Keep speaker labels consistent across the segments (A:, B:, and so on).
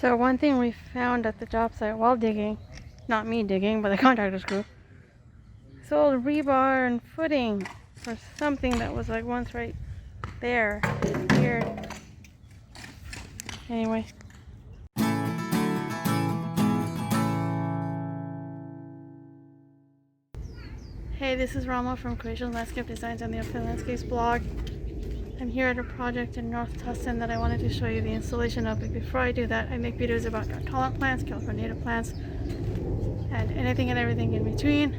A: So one thing we found at the job site while digging, not me digging, but the contractor's crew, sold rebar and footing for something that was like once right there. It's weird. Anyway. Hey, this is Rama from Creation Landscape Designs and the Upfield Landscapes blog. I'm here at a project in North Tustin that I wanted to show you the installation of, but before I do that, I make videos about tolerant plants, California native plants, and anything and everything in between.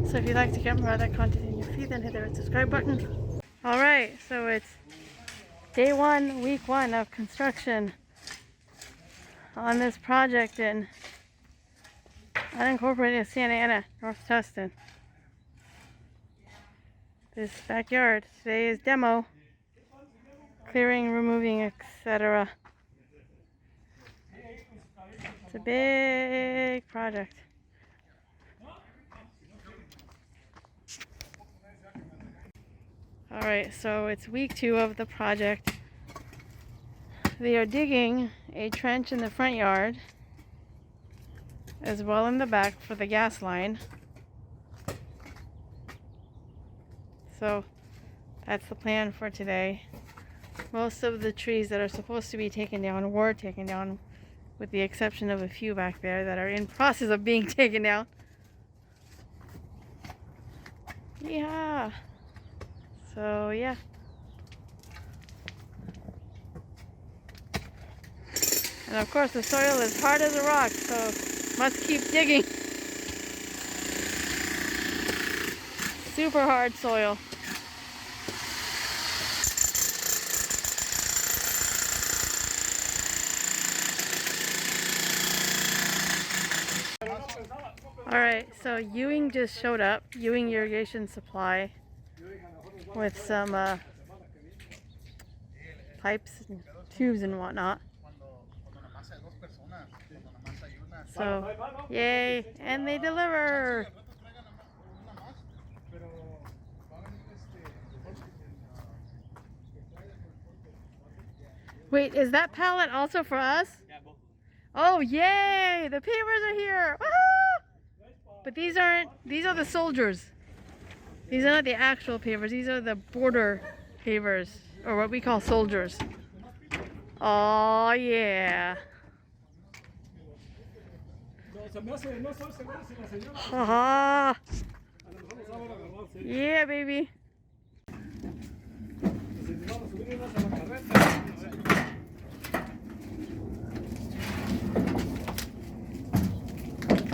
A: So if you'd like to get more of that content in your feed, then hit the red subscribe button. Alright, so it's day one, week one of construction on this project in unincorporated Santa Ana, North Tustin. This backyard. Today is demo, clearing, removing, etc. It's a big project. Alright, so it's week 2 of the project. They are digging a trench in the front yard as well in the back for the gas line. So that's the plan for today. Most of the trees that are supposed to be taken down were taken down, with the exception of a few back there that are in process of being taken down. Yeah. So yeah. And of course the soil is hard as a rock, so must keep digging. Super hard soil. Alright, so Ewing just showed up, Ewing Irrigation Supply, with some pipes and tubes and whatnot. So, yay, and they deliver! Wait, is that pallet also for us? Oh, yay! The pavers are here! Woohoo! But these are the soldiers. These are not the actual pavers, these are the border pavers, or what we call soldiers. Oh, yeah. Haha. Yeah, baby.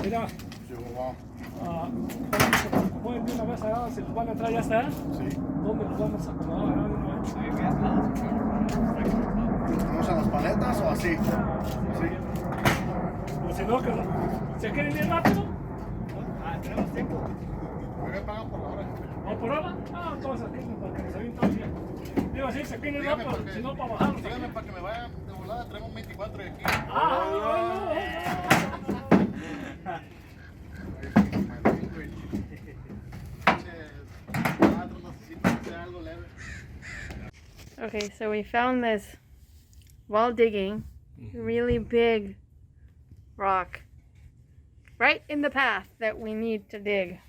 B: Mira, pueden de una vez allá, si los van a entrar ya está. Sí. ¿Dónde los vamos a acomodar?
C: ¿Vamos a las paletas o así? Sí.
B: O si no, que se quieren ir rápido.
C: Tenemos tiempo. Me pagan por la hora.
B: ¿O por hora? Entonces aquí para que nos avienten todo el día. Digo así, se quieren ir rápido, si no para bajar.
C: Dígame para que me vayan de volada, traemos 24 de aquí.
A: Okay, so we found this while digging, really big rock right in the path that we need to dig.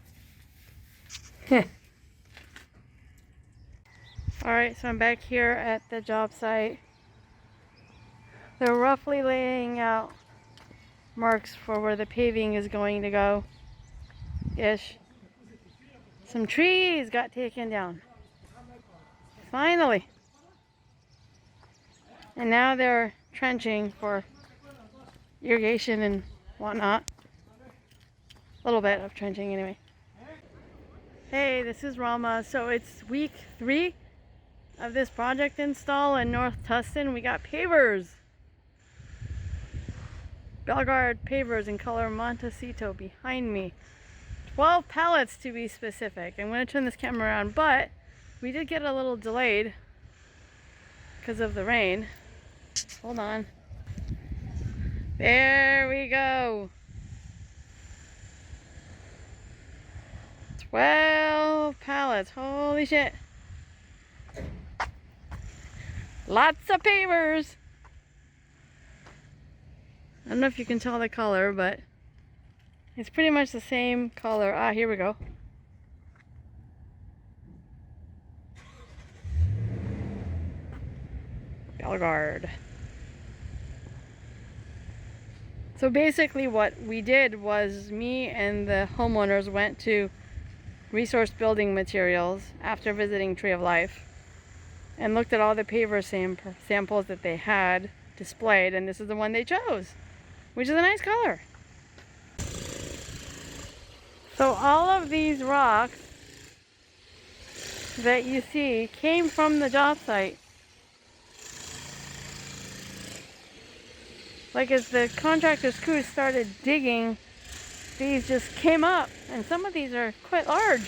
A: Alright, so I'm back here at the job site. They're roughly laying out marks for where the paving is going to go. Ish. Some trees got taken down. Finally. And now they're trenching for irrigation and whatnot. A little bit of trenching anyway. Hey, this is Rama. So it's week 3 of this project install in North Tustin. We got pavers. Belgard pavers in color Montecito behind me. 12 pallets to be specific. I'm going to turn this camera around, but we did get a little delayed because of the rain. Hold on. There we go. 12 pallets. Holy shit. Lots of pavers. don't know if you can tell the color, but it's pretty much the same color. Ah, here we go. Bellegarde. So basically what we did was me and the homeowners went to Resource Building Materials after visiting Tree of Life and looked at all the paver samples that they had displayed, and this is the one they chose, which is a nice color. So all of these rocks that you see came from the job site. Like as the contractor's crews started digging, these just came up, and some of these are quite large-ish.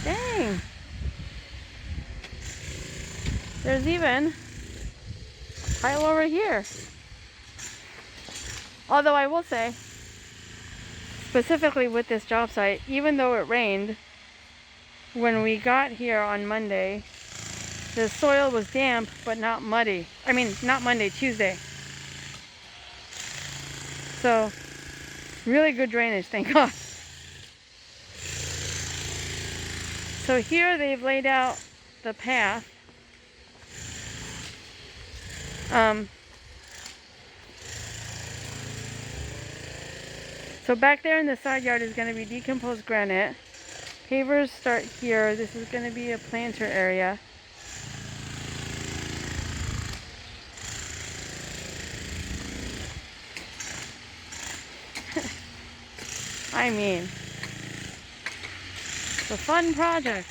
A: Dang. There's even a pile over here. Although I will say, specifically with this job site, even though it rained, when we got here on Monday, the soil was damp, but not muddy. I mean, not Monday, Tuesday. So, really good drainage, thank God. So here they've laid out the path. So back there in the side yard is going to be decomposed granite. Pavers start here. This is going to be a planter area. I mean, it's a fun project.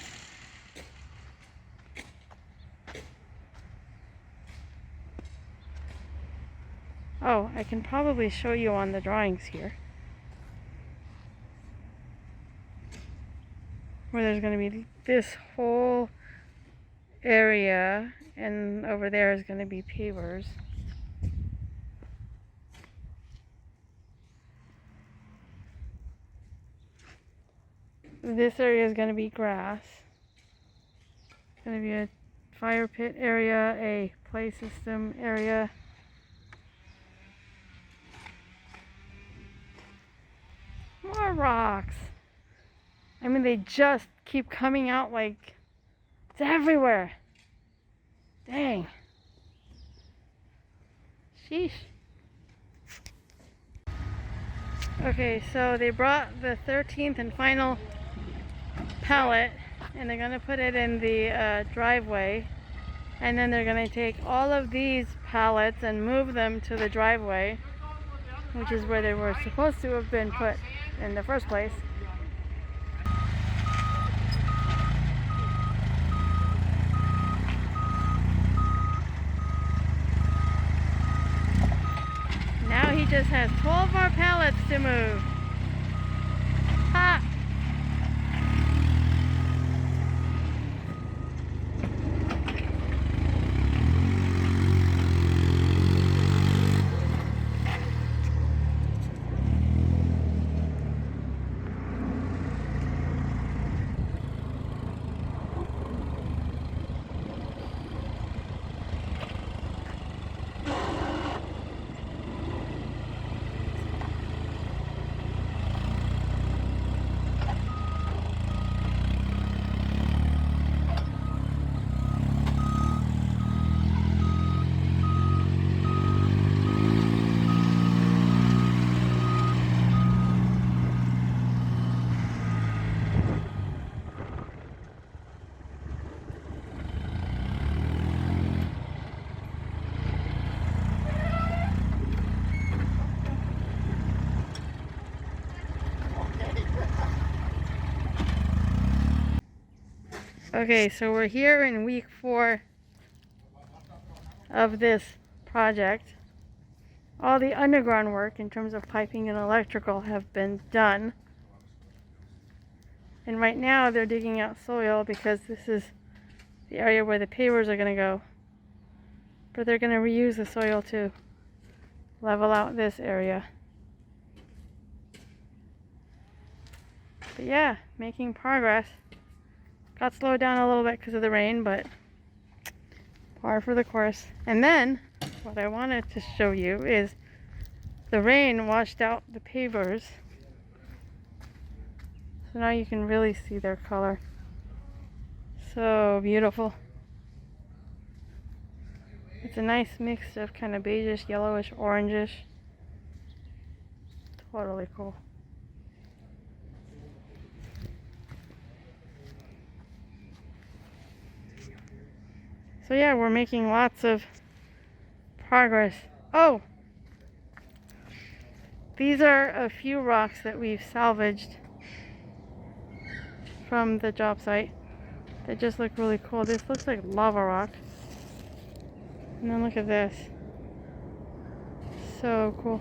A: Oh, I can probably show you on the drawings here, where there's going to be this whole area, and over there is going to be pavers. This area is going to be grass. It's going to be a fire pit area, a play system area. More rocks. I mean, they just keep coming out like it's everywhere. Dang. Sheesh. Okay, so they brought the 13th and final pallet, and they're going to put it in the driveway, and then they're going to take all of these pallets and move them to the driveway, which is where they were supposed to have been put in the first place. Now he just has 12 more pallets to move. Ha! Okay, so we're here in week 4 of this project. All the underground work in terms of piping and electrical have been done. And right now they're digging out soil because this is the area where the pavers are going to go. But they're going to reuse the soil to level out this area. But yeah, making progress. Got slowed down a little bit because of the rain, but par for the course. And then what I wanted to show you is the rain washed out the pavers. So now you can really see their color. So beautiful. It's a nice mix of kind of beigeish, yellowish, orangish. Totally cool. So yeah, we're making lots of progress. Oh! These are a few rocks that we've salvaged from the job site. They just look really cool. This looks like lava rock. And then look at this. So cool.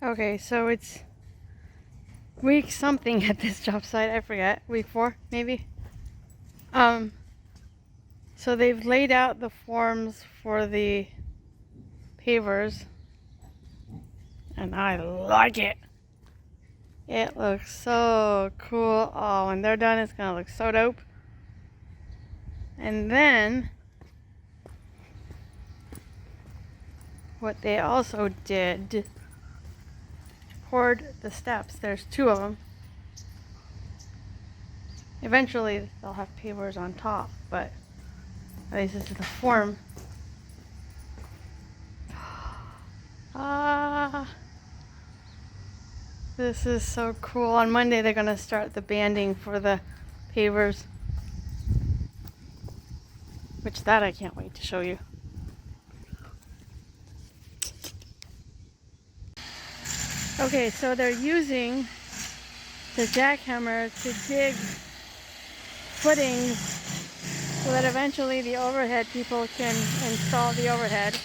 A: Okay, so it's week something at this job site. I forget. Week 4, maybe? So they've laid out the forms for the pavers. And I like it. It looks so cool. Oh, when they're done, it's gonna look so dope. And then what they also did, poured the steps. There's 2 of them. Eventually they'll have pavers on top, but at least this is the form. This is so cool. On Monday they're gonna start the banding for the pavers. Which that I can't wait to show you. Okay, so they're using the jackhammer to dig footings so that eventually the overhead people can install the overhead.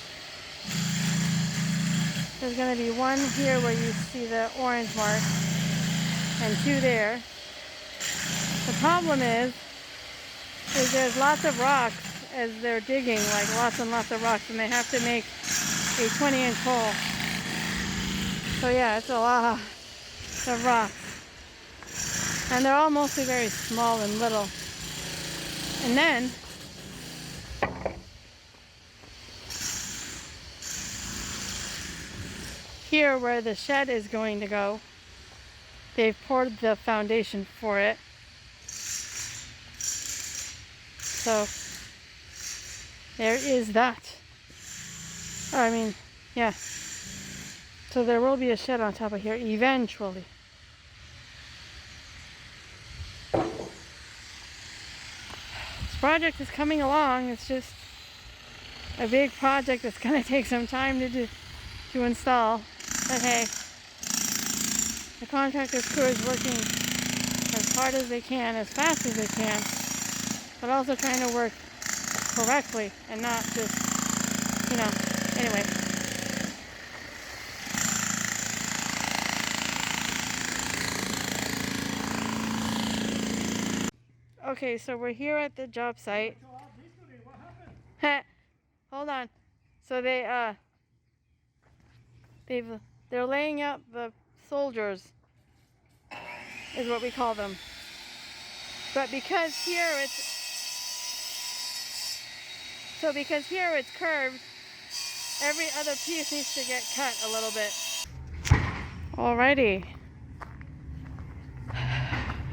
A: There's going to be 1 here where you see the orange mark and 2 there. The problem is there's lots of rocks as they're digging, like lots and lots of rocks, and they have to make a 20-inch hole. So yeah, it's a lot of rocks. And they're all mostly very small and little. And then here where the shed is going to go, they've poured the foundation for it. So there is that. I mean, yeah. So there will be a shed on top of here eventually. This project is coming along. It's just a big project that's going to take some time to install. But hey, the contractor's crew is working as hard as they can, as fast as they can, but also trying to work correctly and not just, you know, anyway. Okay, so we're here at the job site. Hold on. So they're laying out the soldiers, is what we call them. But because here it's curved, every other piece needs to get cut a little bit. Alrighty.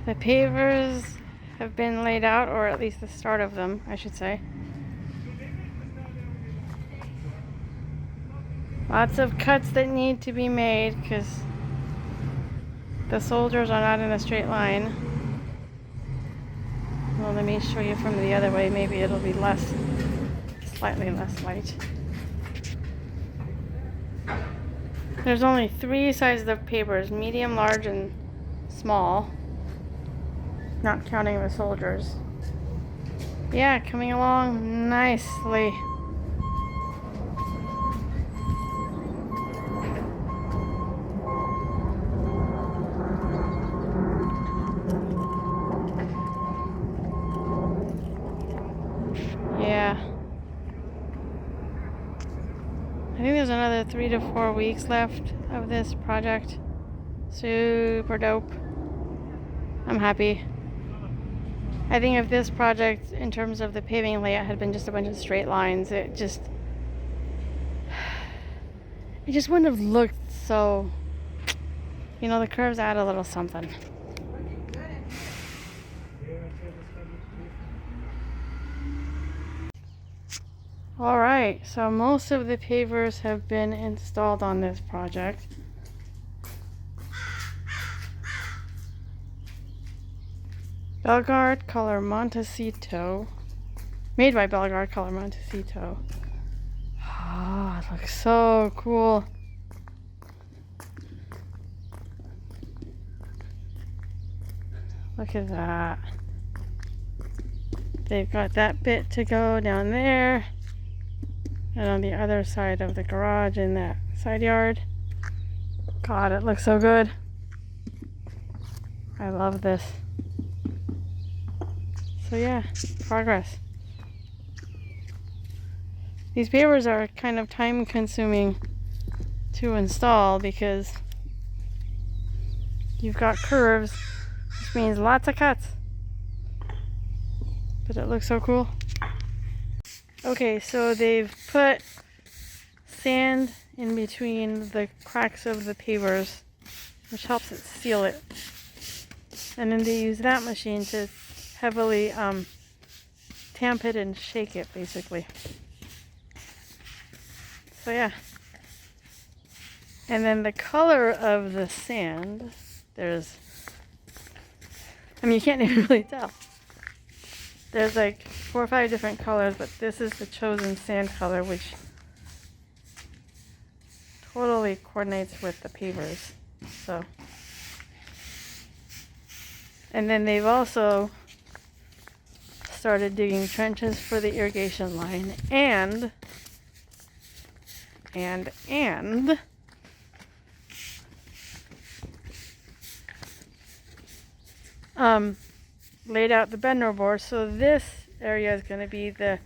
A: The pavers have been laid out, or at least the start of them, I should say. Lots of cuts that need to be made because the soldiers are not in a straight line. Well, let me show you from the other way. Maybe it'll be slightly less light. There's only 3 sizes of pavers: medium, large, and small. Not counting the soldiers. Yeah, coming along nicely. Yeah. I think there's another 3 to 4 weeks left of this project. Super dope. I'm happy. I think if this project, in terms of the paving layout, had been just a bunch of straight lines, it just wouldn't have looked so, you know, the curves add a little something. All right, so most of the pavers have been installed on this project. Belgard color Montecito, made by Belgard color Montecito. Oh, it looks so cool. Look at that. They've got that bit to go down there and on the other side of the garage in that side yard. God, it looks so good. I love this. So yeah, progress. These pavers are kind of time consuming to install because you've got curves, which means lots of cuts. But it looks so cool. Okay, so they've put sand in between the cracks of the pavers, which helps it seal it. And then they use that machine to heavily tamp it and shake it, basically. So yeah. And then the color of the sand, you can't even really tell. There's like 4 or 5 different colors, but this is the chosen sand color, which totally coordinates with the pavers. So, and then they've also started digging trenches for the irrigation line and laid out the bender board. So this area is going to be the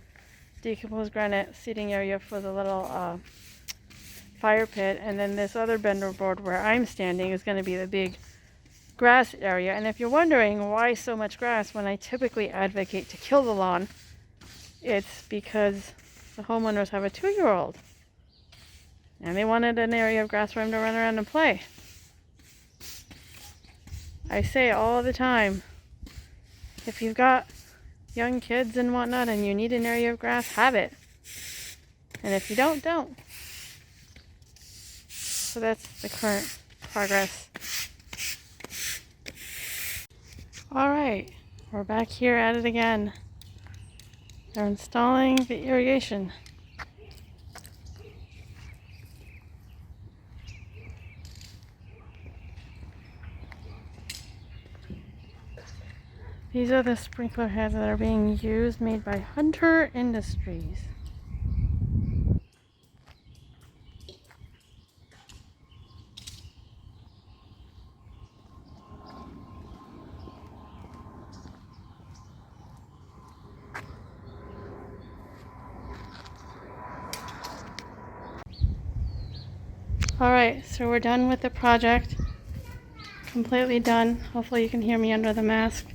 A: decomposed granite seating area for the little fire pit, and then this other bender board where I'm standing is going to be the big grass area. And if you're wondering why so much grass when I typically advocate to kill the lawn, it's because the homeowners have a 2-year-old and they wanted an area of grass for him to run around and play. I say all the time, if you've got young kids and whatnot and you need an area of grass, have it. And if you don't, don't. So that's the current progress. All right, we're back here at it again. They're installing the irrigation. These are the sprinkler heads that are being used, made by Hunter Industries. Alright, so we're done with the project. Completely done. Hopefully you can hear me under the mask.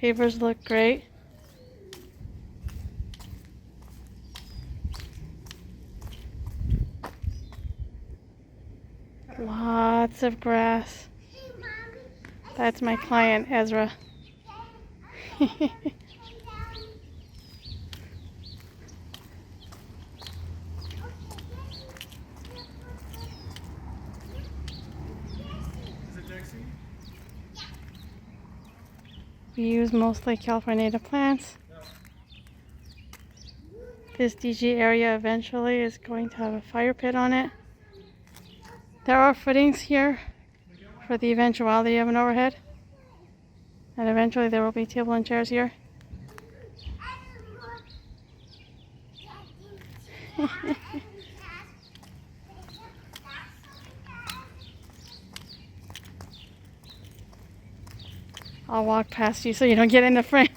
A: Pavers look great. Lots of grass. That's my client, Ezra. We use mostly California native plants. This DG area eventually is going to have a fire pit on it. There are footings here for the eventuality of an overhead. And eventually there will be table and chairs here. I'll walk past you so you don't get in the frame.